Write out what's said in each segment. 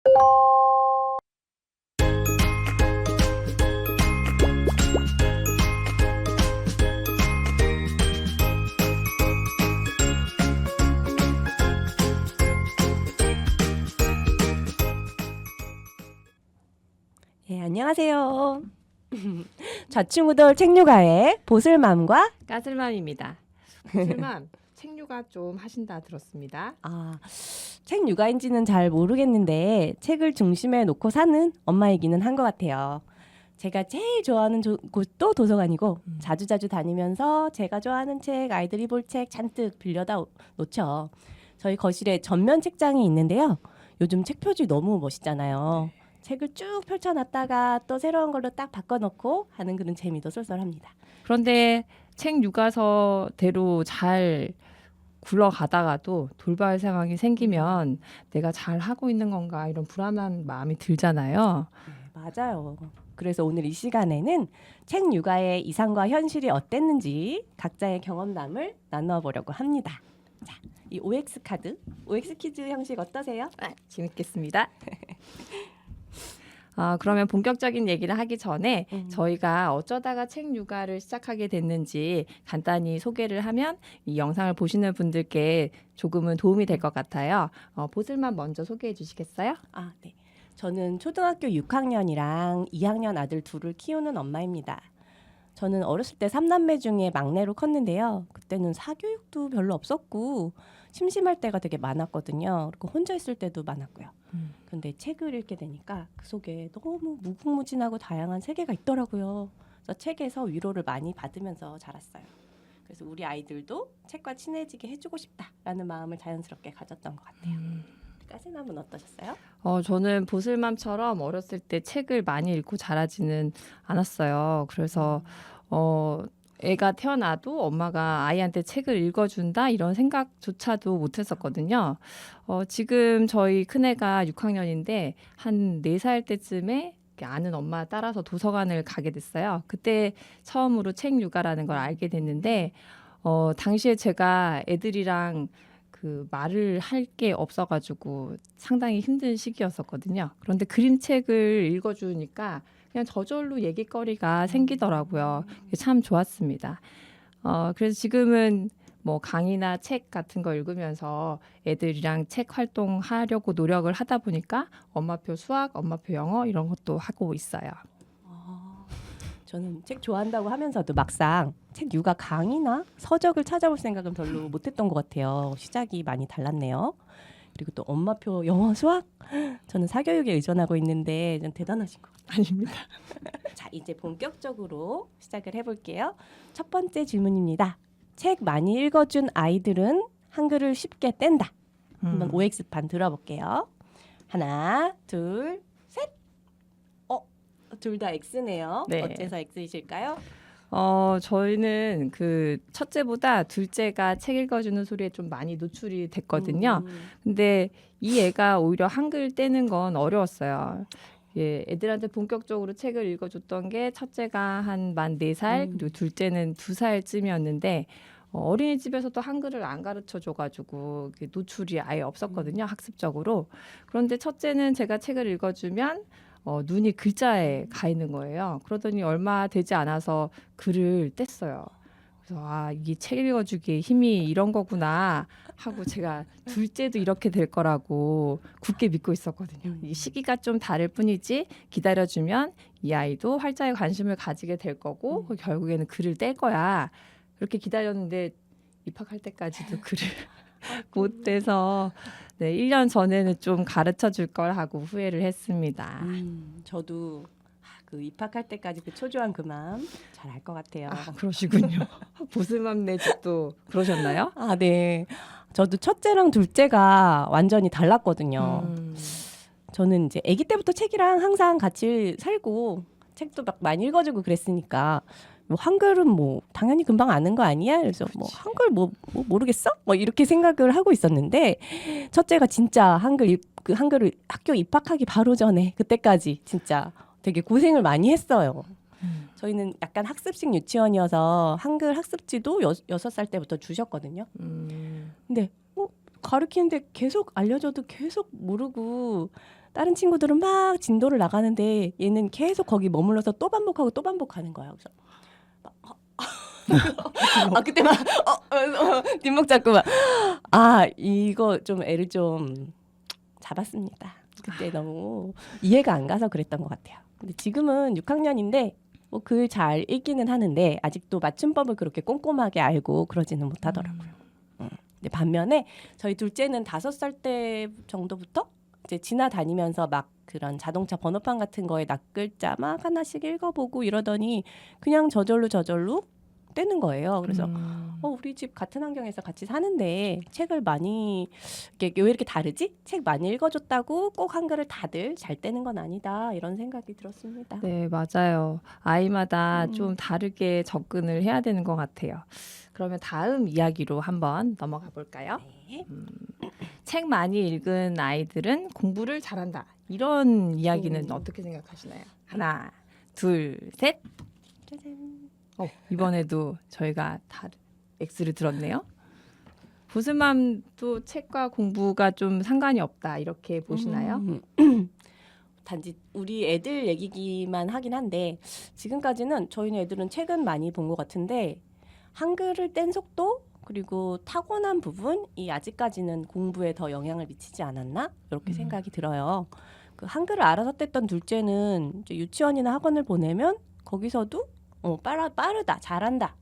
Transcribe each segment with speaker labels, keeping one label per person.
Speaker 1: 네, 안녕하세요. 좌충우돌 책육아의 보슬맘과
Speaker 2: 까슬맘입니다. 보슬맘 책육아 좀 하신다 들었습니다.
Speaker 1: 책육아인지는 잘 모르겠는데 책을 중심에 놓고 사는 엄마이기는 한 것 같아요. 제가 제일 좋아하는 곳도 도서관이고 자주자주 다니면서 제가 좋아하는 책, 아이들이 볼 책 잔뜩 빌려다 놓죠. 저희 거실에 전면 책장이 있는데요. 요즘 책 표지 너무 멋있잖아요.
Speaker 2: 네.
Speaker 1: 책을 쭉 펼쳐놨다가 또 새로운 걸로 딱 바꿔놓고 하는 그런 재미도 쏠쏠합니다.
Speaker 2: 그런데 책 육아서대로 잘 굴러가다가도 돌발 상황이 생기면 내가 잘 하고 있는 건가 이런 불안한 마음이 들잖아요.
Speaker 1: 네, 맞아요. 그래서 오늘 이 시간에는 책 육아의 이상과 현실이 어땠는지 각자의 경험담을 나누어 보려고 합니다. 자, 이 OX 카드, OX 퀴즈 형식 어떠세요?
Speaker 2: 재밌겠습니다. 그러면 본격적인 얘기를 하기 전에 저희가 어쩌다가 책 육아를 시작하게 됐는지 간단히 소개를 하면 이 영상을 보시는 분들께 조금은 도움이 될 것 같아요. 보슬만 먼저 소개해 주시겠어요?
Speaker 1: 네. 저는 초등학교 6학년이랑 2학년 아들 둘을 키우는 엄마입니다. 저는 어렸을 때 3남매 중에 막내로 컸는데요. 그때는 사교육도 별로 없었고 심심할 때가 되게 많았거든요. 그리고 혼자 있을 때도 많았고요. 근데 책을 읽게 되니까 그 속에 너무 무궁무진하고 다양한 세계가 있더라고요. 그래서 책에서 위로를 많이 받으면서 자랐어요. 그래서 우리 아이들도 책과 친해지게 해주고 싶다라는 마음을 자연스럽게 가졌던 것 같아요. 까슬맘은 어떠셨어요?
Speaker 2: 저는 보슬맘처럼 어렸을 때 책을 많이 읽고 자라지는 않았어요. 그래서 애가 태어나도 엄마가 아이한테 책을 읽어준다 이런 생각조차도 못했었거든요. 지금 저희 큰애가 6학년인데 한 4살 때쯤에 아는 엄마 따라서 도서관을 가게 됐어요. 그때 처음으로 책 육아라는 걸 알게 됐는데 당시에 제가 애들이랑 그 말을 할 게 없어가지고 상당히 힘든 시기였었거든요. 그런데 그림책을 읽어주니까 그냥 저절로 얘기거리가 생기더라고요. 참 좋았습니다. 그래서 지금은 뭐 강의나 책 같은 거 읽으면서 애들이랑 책 활동하려고 노력을 하다 보니까 엄마표 수학, 엄마표 영어 이런 것도 하고 있어요.
Speaker 1: 저는 책 좋아한다고 하면서도 막상 책 육아 강의나 서적을 찾아볼 생각은 별로 못했던 것 같아요. 시작이 많이 달랐네요. 그리고 또 엄마표 영어 수학? 저는 사교육에 의존하고 있는데 좀 대단하신 것 같아요.
Speaker 2: 아닙니다.
Speaker 1: 자, 이제 본격적으로 시작을 해볼게요. 첫 번째 질문입니다. 책 많이 읽어준 아이들은 한글을 쉽게 뗀다. 한번 OX판 들어볼게요. 하나, 둘, 셋. 둘 다 X네요.
Speaker 2: 네.
Speaker 1: 어째서 X이실까요?
Speaker 2: 저희는 그 첫째보다 둘째가 책 읽어주는 소리에 좀 많이 노출이 됐거든요. 근데 이 애가 오히려 한글 떼는 건 어려웠어요. 예, 애들한테 본격적으로 책을 읽어줬던 게 첫째가 한 만 4살, 그리고 둘째는 2살쯤이었는데 어린이집에서도 한글을 안 가르쳐 줘가지고 노출이 아예 없었거든요, 학습적으로. 그런데 첫째는 제가 책을 읽어주면 눈이 글자에 가 있는 거예요. 그러더니 얼마 되지 않아서 글을 뗐어요. 그래서 이게 책 읽어주기에 힘이 이런 거구나 하고 제가 둘째도 이렇게 될 거라고 굳게 믿고 있었거든요. 이 시기가 좀 다를 뿐이지 기다려주면 이 아이도 활자에 관심을 가지게 될 거고 결국에는 글을 뗄 거야. 그렇게 기다렸는데 입학할 때까지도 글을 못 떼서 1년 전에는 좀 가르쳐 줄 걸 하고 후회를 했습니다.
Speaker 1: 저도 그 입학할 때까지 그 초조한 그 마음 잘 알 것 같아요.
Speaker 2: 그러시군요. 보슬맘네 집도 그러셨나요?
Speaker 1: 네. 저도 첫째랑 둘째가 완전히 달랐거든요. 저는 이제 아기 때부터 책이랑 항상 같이 살고 책도 막 많이 읽어주고 그랬으니까 뭐 한글은 뭐 당연히 금방 아는 거 아니야? 그래서 뭐 한글 뭐 모르겠어? 뭐 이렇게 생각을 하고 있었는데 첫째가 진짜 한글을 학교 입학하기 바로 전에 그때까지 진짜 되게 고생을 많이 했어요. 저희는 약간 학습식 유치원이어서 한글 학습지도 6살 때부터 주셨거든요. 근데 가르치는데 계속 알려줘도 계속 모르고 다른 친구들은 막 진도를 나가는데 얘는 계속 거기 머물러서 또 반복하고 또 반복하는 거예요. 그래서 그때 막 뒷목 잡고 막 이거 좀 애를 좀 잡았습니다. 그때 너무 이해가 안 가서 그랬던 것 같아요. 근데 지금은 6학년인데 뭐 글 잘 읽기는 하는데 아직도 맞춤법을 그렇게 꼼꼼하게 알고 그러지는 못하더라고요. 근데 반면에 저희 둘째는 5살 때 정도부터 이제 지나다니면서 막 그런 자동차 번호판 같은 거에 낱글자 막 하나씩 읽어보고 이러더니 그냥 저절로 떼는 거예요. 그래서 우리 집 같은 환경에서 같이 사는데 책을 많이 왜 이렇게 다르지? 책 많이 읽어줬다고 꼭 한글을 다들 잘 떼는 건 아니다 이런 생각이 들었습니다.
Speaker 2: 네, 맞아요. 아이마다 좀 다르게 접근을 해야 되는 것 같아요. 그러면 다음 이야기로 한번 넘어가 볼까요?
Speaker 1: 네.
Speaker 2: 책 많이 읽은 아이들은 공부를 잘한다. 이런 이야기는 어떻게 생각하시나요? 하나, 둘, 셋.
Speaker 1: 짜잔.
Speaker 2: 이번에도 저희가 다 X를 들었네요. 보슬맘도 책과 공부가 좀 상관이 없다 이렇게 보시나요?
Speaker 1: 단지 우리 애들 얘기기만 하긴 한데 지금까지는 저희는 애들은 책은 많이 본 것 같은데 한글을 뗀 속도 그리고 타고난 부분이 아직까지는 공부에 더 영향을 미치지 않았나 이렇게 생각이 들어요. 그 한글을 알아서 뗐던 둘째는 이제 유치원이나 학원을 보내면 거기서도 빠르다, 잘한다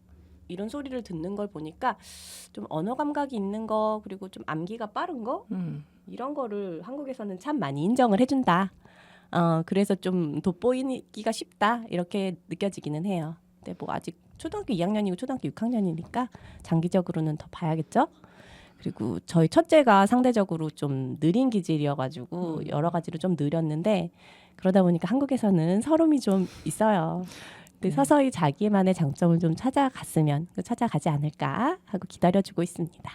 Speaker 1: 이런 소리를 듣는 걸 보니까 좀 언어 감각이 있는 거 그리고 좀 암기가 빠른 거 이런 거를 한국에서는 참 많이 인정을 해준다. 그래서 좀 돋보이기가 쉽다 이렇게 느껴지기는 해요. 근데 뭐 아직 초등학교 2학년이고 초등학교 6학년이니까 장기적으로는 더 봐야겠죠. 그리고 저희 첫째가 상대적으로 좀 느린 기질이어가지고 여러 가지로 좀 느렸는데 그러다 보니까 한국에서는 서름이 좀 있어요. 근데 서서히 자기만의 장점을 좀 찾아가지 않을까 하고 기다려주고 있습니다.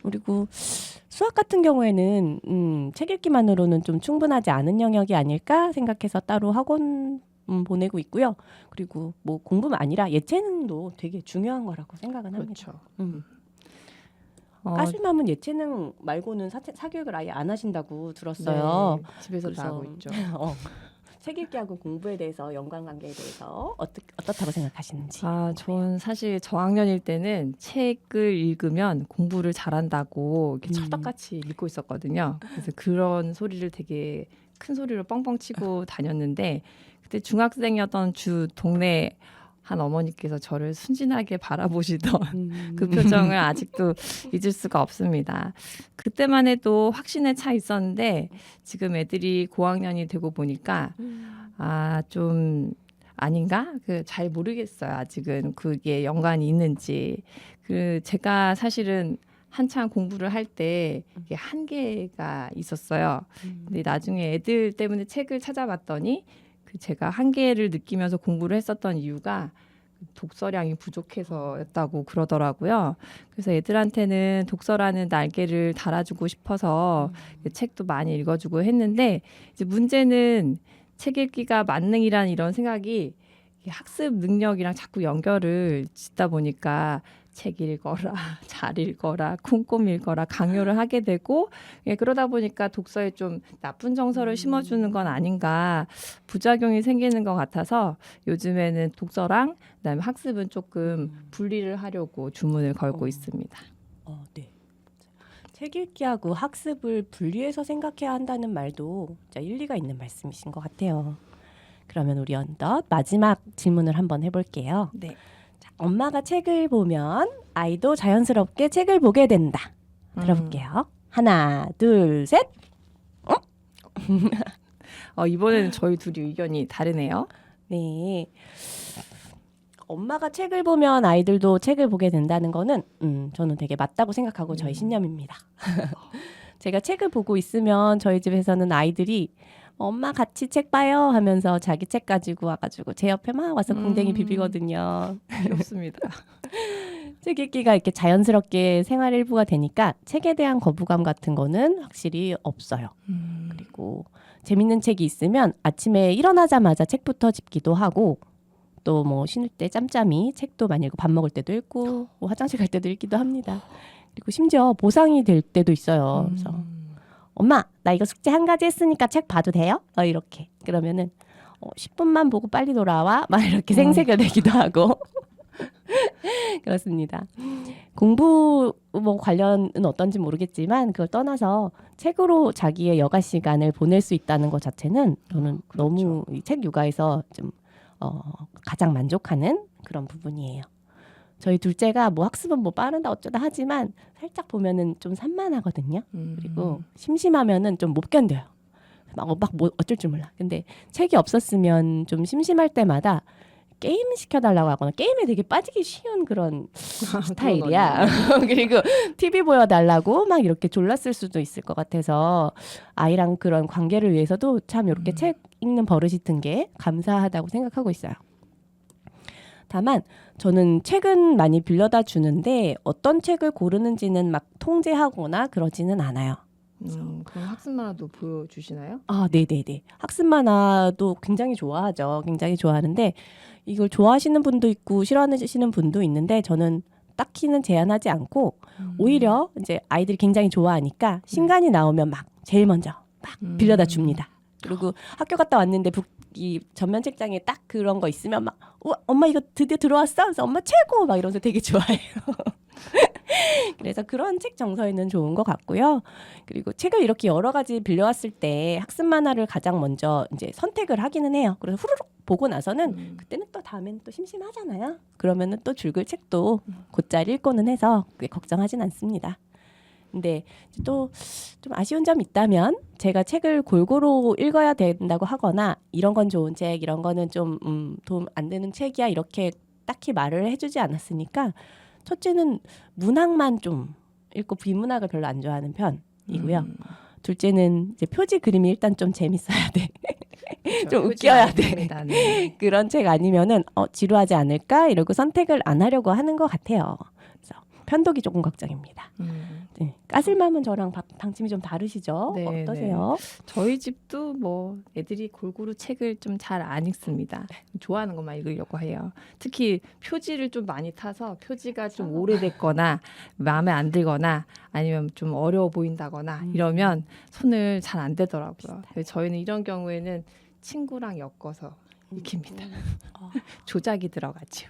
Speaker 1: 그리고 수학 같은 경우에는 책 읽기만으로는 좀 충분하지 않은 영역이 아닐까 생각해서 따로 학원 보내고 있고요. 그리고 뭐 공부만 아니라 예체능도 되게 중요한 거라고 생각은 합니다.
Speaker 2: 그렇죠.
Speaker 1: 까실맘은 예체능 말고는 사교육을 아예 안 하신다고 들었어요.
Speaker 2: 네, 집에서 다 하고 있죠.
Speaker 1: 책 읽기하고 공부에 대해서 연관관계에 대해서 어떻다고 생각하시는지.
Speaker 2: 전 사실 저학년일 때는 책을 읽으면 공부를 잘한다고 이렇게 철떡같이 믿고 있었거든요. 그래서 그런 소리를 되게 큰 소리로 뻥뻥 치고 다녔는데 그때 중학생이었던 동네 한 어머니께서 저를 순진하게 바라보시던 그 표정을 아직도 잊을 수가 없습니다. 그때만 해도 확신에 차 있었는데 지금 애들이 고학년이 되고 보니까 좀 아닌가? 잘 모르겠어요. 아직은 그게 연관이 있는지. 제가 사실은 한창 공부를 할 때 한계가 있었어요. 근데 나중에 애들 때문에 책을 찾아봤더니 제가 한계를 느끼면서 공부를 했었던 이유가 독서량이 부족해서였다고 그러더라고요. 그래서 애들한테는 독서라는 날개를 달아주고 싶어서 책도 많이 읽어주고 했는데 이제 문제는 책 읽기가 만능이란 이런 생각이 학습 능력이랑 자꾸 연결을 짓다 보니까 책 읽어라, 잘 읽어라, 꼼꼼히 읽어라 강요를 하게 되고 그러다 보니까 독서에 좀 나쁜 정서를 심어주는 건 아닌가 부작용이 생기는 것 같아서 요즘에는 독서랑 그다음에 학습은 조금 분리를 하려고 주문을 걸고 있습니다.
Speaker 1: 네. 책 읽기하고 학습을 분리해서 생각해야 한다는 말도 진짜 일리가 있는 말씀이신 것 같아요. 그러면 우리 언덧 마지막 질문을 한번 해볼게요.
Speaker 2: 네.
Speaker 1: 엄마가 책을 보면 아이도 자연스럽게 책을 보게 된다. 들어볼게요. 하나, 둘, 셋.
Speaker 2: 이번에는 저희 둘이 의견이 다르네요.
Speaker 1: 네. 엄마가 책을 보면 아이들도 책을 보게 된다는 거는 저는 되게 맞다고 생각하고 저희 신념입니다. 제가 책을 보고 있으면 저희 집에서는 아이들이 엄마 같이 책 봐요 하면서 자기 책 가지고 와가지고 제 옆에 막 와서 궁뎅이 비비거든요.
Speaker 2: 귀엽습니다.
Speaker 1: 책 읽기가 이렇게 자연스럽게 생활 일부가 되니까 책에 대한 거부감 같은 거는 확실히 없어요. 그리고 재밌는 책이 있으면 아침에 일어나자마자 책부터 집기도 하고 또 뭐 쉬는 때 짬짬이 책도 많이 읽고 밥 먹을 때도 읽고 뭐 화장실 갈 때도 읽기도 합니다. 그리고 심지어 보상이 될 때도 있어요. 그래서 엄마 나 이거 숙제 한 가지 했으니까 책 봐도 돼요? 이렇게 그러면은 10분만 보고 빨리 돌아와 막 이렇게 생색을 내기도 하고 그렇습니다. 공부 뭐 관련은 어떤지 모르겠지만 그걸 떠나서 책으로 자기의 여가 시간을 보낼 수 있다는 것 자체는 저는
Speaker 2: 그렇죠.
Speaker 1: 너무 이 책 육아에서 좀 가장 만족하는 그런 부분이에요. 저희 둘째가 뭐 학습은 뭐 빠르다 어쩌다 하지만 살짝 보면은 좀 산만하거든요. 그리고 심심하면은 좀 못 견뎌요. 뭐 어쩔 줄 몰라. 근데 책이 없었으면 좀 심심할 때마다 게임 시켜달라고 하거나 게임에 되게 빠지기 쉬운 그런 스타일이야. 그리고 TV 보여달라고 막 이렇게 졸랐을 수도 있을 것 같아서 아이랑 그런 관계를 위해서도 참 이렇게 책 읽는 버릇이 든 게 감사하다고 생각하고 있어요. 다만 저는 책은 많이 빌려다 주는데 어떤 책을 고르는지는 막 통제하거나 그러지는 않아요.
Speaker 2: 그럼 학습 만화도 보여주시나요?
Speaker 1: 네네네. 학습 만화도 굉장히 좋아하죠. 굉장히 좋아하는데 이걸 좋아하시는 분도 있고 싫어하시는 분도 있는데 저는 딱히는 제한하지 않고 오히려 이제 아이들이 굉장히 좋아하니까 신간이 나오면 막 제일 먼저 막 빌려다 줍니다. 그리고 학교 갔다 왔는데 이 전면 책장에 딱 그런 거 있으면 막 우와, 엄마 이거 드디어 들어왔어? 그래서 엄마 최고 막 이러면서 되게 좋아해요. 그래서 그런 책 정서에는 좋은 것 같고요. 그리고 책을 이렇게 여러 가지 빌려왔을 때 학습 만화를 가장 먼저 이제 선택을 하기는 해요. 그래서 후루룩 보고 나서는 그때는 또 다음에는 또 심심하잖아요. 그러면은 또 줄글 책도 곧잘 읽고는 해서 그게 걱정하진 않습니다. 근데 또 좀 아쉬운 점이 있다면 제가 책을 골고루 읽어야 된다고 하거나 이런 건 좋은 책, 이런 거는 좀 도움 안 되는 책이야 이렇게 딱히 말을 해주지 않았으니까 첫째는 문학만 좀 읽고 비문학을 별로 안 좋아하는 편이고요. 둘째는 이제 표지 그림이 일단 좀 재밌어야 돼.
Speaker 2: 그렇죠.
Speaker 1: 좀 웃겨야 돼.
Speaker 2: 네.
Speaker 1: 그런 책 아니면은 지루하지 않을까 이러고 선택을 안 하려고 하는 것 같아요. 그래서 편독이 조금 걱정입니다. 네. 까슬맘은 저랑 방침이 좀 다르시죠?
Speaker 2: 네,
Speaker 1: 어떠세요?
Speaker 2: 저희 집도 뭐 애들이 골고루 책을 좀 잘 안 읽습니다. 좋아하는 것만 읽으려고 해요. 특히 표지를 좀 많이 타서 표지가 좀 오래됐거나 마음에 안 들거나 아니면 좀 어려워 보인다거나 이러면 손을 잘 안 대더라고요. 그래서 저희는 이런 경우에는 친구랑 엮어서 익힙니다. 조작이 들어가죠.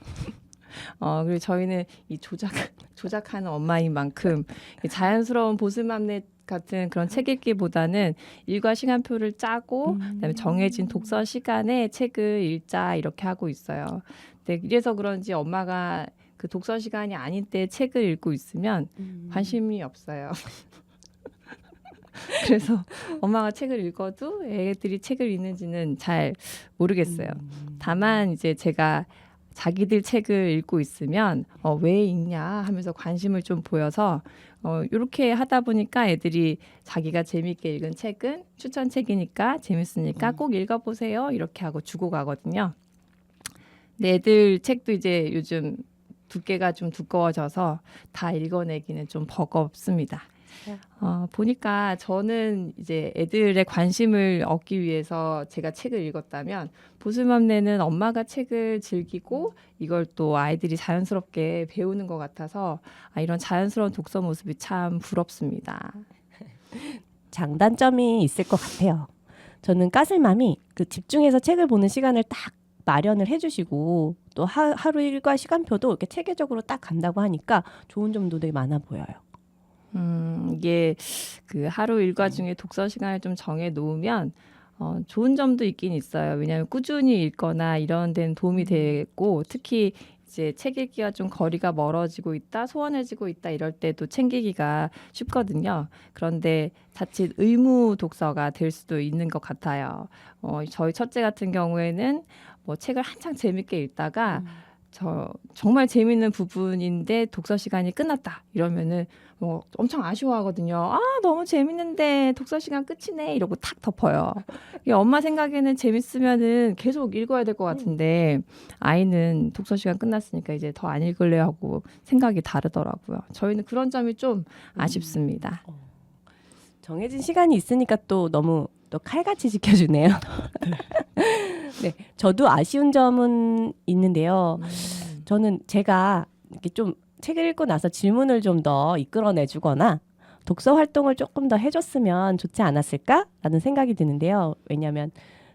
Speaker 2: 그리고 저희는 이 조작하는 엄마인 만큼 자연스러운 보스맘넷 같은 그런 책 읽기보다는 일과 시간표를 짜고 그다음에 정해진 독서 시간에 책을 읽자 이렇게 하고 있어요. 근데 이래서 그런지 엄마가 그 독서 시간이 아닌 때 책을 읽고 있으면 관심이 없어요. 그래서 엄마가 책을 읽어도 애들이 책을 읽는지는 잘 모르겠어요. 다만 이제 제가 자기들 책을 읽고 있으면 왜 읽냐 하면서 관심을 좀 보여서 이렇게 하다 보니까 애들이 자기가 재미있게 읽은 책은 추천책이니까 재밌으니까 꼭 읽어보세요 이렇게 하고 주고 가거든요. 근데 애들 책도 이제 요즘 두께가 좀 두꺼워져서 다 읽어내기는 좀 버겁습니다. 보니까 저는 이제 애들의 관심을 얻기 위해서 제가 책을 읽었다면 보슬맘네는 엄마가 책을 즐기고 이걸 또 아이들이 자연스럽게 배우는 것 같아서 이런 자연스러운 독서 모습이 참 부럽습니다.
Speaker 1: 장단점이 있을 것 같아요. 저는 까슬맘이 그 집중해서 책을 보는 시간을 딱 마련을 해주시고 또 하루 일과 시간표도 이렇게 체계적으로 딱 간다고 하니까 좋은 점도 되게 많아 보여요.
Speaker 2: 이게 그 하루 일과 중에 독서 시간을 좀 정해 놓으면 좋은 점도 있긴 있어요. 왜냐하면 꾸준히 읽거나 이런 데는 도움이 되고 특히 이제 책 읽기가 좀 거리가 멀어지고 있다, 소원해지고 있다 이럴 때도 챙기기가 쉽거든요. 그런데 자칫 의무 독서가 될 수도 있는 것 같아요. 저희 첫째 같은 경우에는 뭐 책을 한창 재밌게 읽다가 정말 재밌는 부분인데 독서 시간이 끝났다 이러면은 엄청 아쉬워하거든요. 너무 재밌는데 독서 시간 끝이네 이러고 탁 덮어요. 이게 엄마 생각에는 재밌으면은 계속 읽어야 될 것 같은데 아이는 독서 시간 끝났으니까 이제 더 안 읽을래 하고 생각이 다르더라고요. 저희는 그런 점이 좀 아쉽습니다.
Speaker 1: 정해진 시간이 있으니까 또 너무 또 칼같이 지켜주네요. 네, 저도 아쉬운 점은 있는데요. 저는 제가 이렇게 좀 책을 읽고 나서 질문을 좀 더 이끌어내주거나 독서 활동을 조금 더 해줬으면 좋지 않았을까라는 생각이 드는데요. 왜냐하면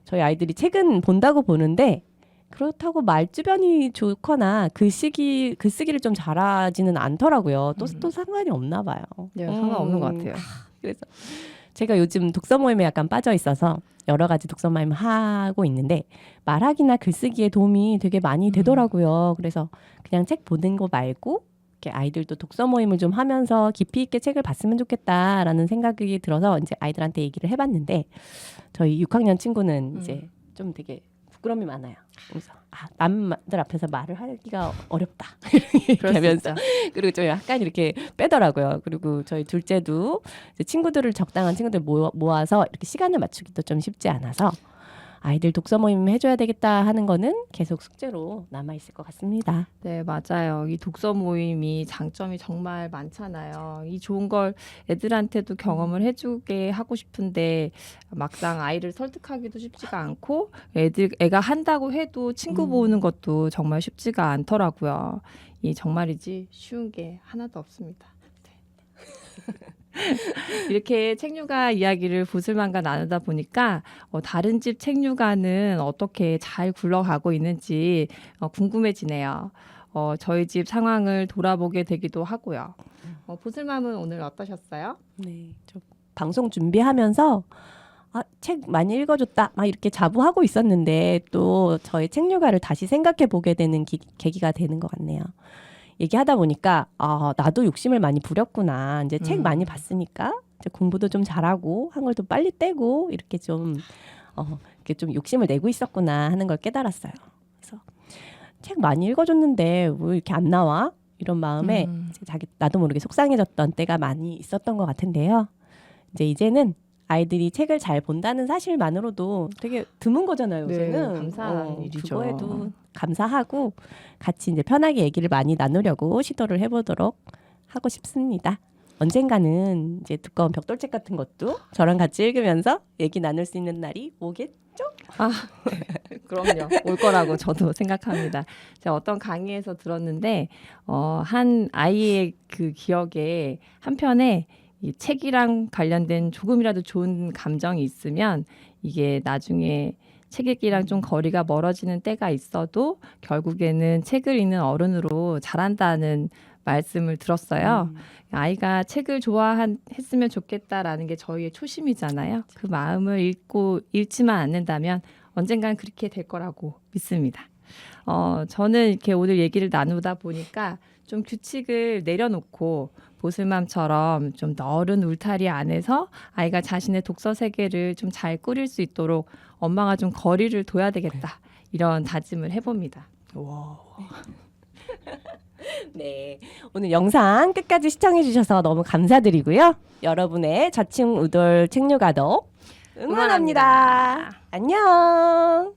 Speaker 1: 저희 아이들이 책은 본다고 보는데 그렇다고 말주변이 좋거나 글쓰기를 좀 잘하지는 않더라고요. 또 상관이 없나 봐요.
Speaker 2: 네, 상관없는 것 같아요.
Speaker 1: 그래서 제가 요즘 독서 모임에 약간 빠져 있어서 여러 가지 독서 모임 하고 있는데 말하기나 글쓰기에 도움이 되게 많이 되더라고요. 그래서 그냥 책 보는 거 말고 이렇게 아이들도 독서 모임을 좀 하면서 깊이 있게 책을 봤으면 좋겠다라는 생각이 들어서 이제 아이들한테 얘기를 해봤는데 저희 6학년 친구는 이제 좀 되게 부끄러움이 많아요. 그래서 남들 앞에서 말을 하기가 어렵다 이렇게 하면서 그리고 좀 약간 이렇게 빼더라고요. 그리고 저희 둘째도 이제 적당한 친구들 모아서 이렇게 시간을 맞추기도 좀 쉽지 않아서 아이들 독서 모임 해줘야 되겠다 하는 거는 계속 숙제로 남아 있을 것 같습니다.
Speaker 2: 네, 맞아요. 이 독서 모임이 장점이 정말 많잖아요. 이 좋은 걸 애들한테도 경험을 해주게 하고 싶은데 막상 아이를 설득하기도 쉽지가 않고 애가 한다고 해도 친구 모으는 것도 정말 쉽지가 않더라고요. 이 정말이지 쉬운 게 하나도 없습니다. 이렇게 책류가 이야기를 보슬만과 나누다 보니까 다른 집 책류가는 어떻게 잘 굴러가고 있는지 궁금해지네요. 저희 집 상황을 돌아보게 되기도 하고요. 보슬맘은 오늘 어떠셨어요?
Speaker 1: 네, 저 방송 준비하면서 책 많이 읽어줬다 막 이렇게 자부하고 있었는데 또 저의 책류가를 다시 생각해 보게 되는 계기가 되는 것 같네요. 얘기하다 보니까 나도 욕심을 많이 부렸구나. 이제 책 많이 봤으니까 이제 공부도 좀 잘하고 한 걸 또 빨리 떼고 이렇게 좀 욕심을 내고 있었구나 하는 걸 깨달았어요. 그래서 책 많이 읽어줬는데 왜 이렇게 안 나와? 이런 마음에 이제 나도 모르게 속상해졌던 때가 많이 있었던 것 같은데요. 이제는 아이들이 책을 잘 본다는 사실만으로도 되게 드문 거잖아요. 요새는.
Speaker 2: 네, 감사한 일이죠.
Speaker 1: 그거에도 감사하고 같이 이제 편하게 얘기를 많이 나누려고 시도를 해보도록 하고 싶습니다. 언젠가는 이제 두꺼운 벽돌책 같은 것도 저랑 같이 읽으면서 얘기 나눌 수 있는 날이 오겠죠?
Speaker 2: 그럼요. 올 거라고 저도 생각합니다. 제가 어떤 강의에서 들었는데 한 아이의 그 기억에 한편에 이 책이랑 관련된 조금이라도 좋은 감정이 있으면 이게 나중에 책 읽기랑 좀 거리가 멀어지는 때가 있어도 결국에는 책을 읽는 어른으로 자란다는 말씀을 들었어요. 아이가 책을 좋아했으면 좋겠다라는 게 저희의 초심이잖아요. 그 마음을 잃지만 않는다면 언젠간 그렇게 될 거라고 믿습니다. 저는 이렇게 오늘 얘기를 나누다 보니까 좀 규칙을 내려놓고 보슬맘처럼 좀 넓은 울타리 안에서 아이가 자신의 독서 세계를 좀 잘 꾸릴 수 있도록 엄마가 좀 거리를 둬야 되겠다. 이런 다짐을 해봅니다.
Speaker 1: 네, 오늘 영상 끝까지 시청해 주셔서 너무 감사드리고요. 여러분의 좌충우돌 책류가도 응원합니다. 안녕.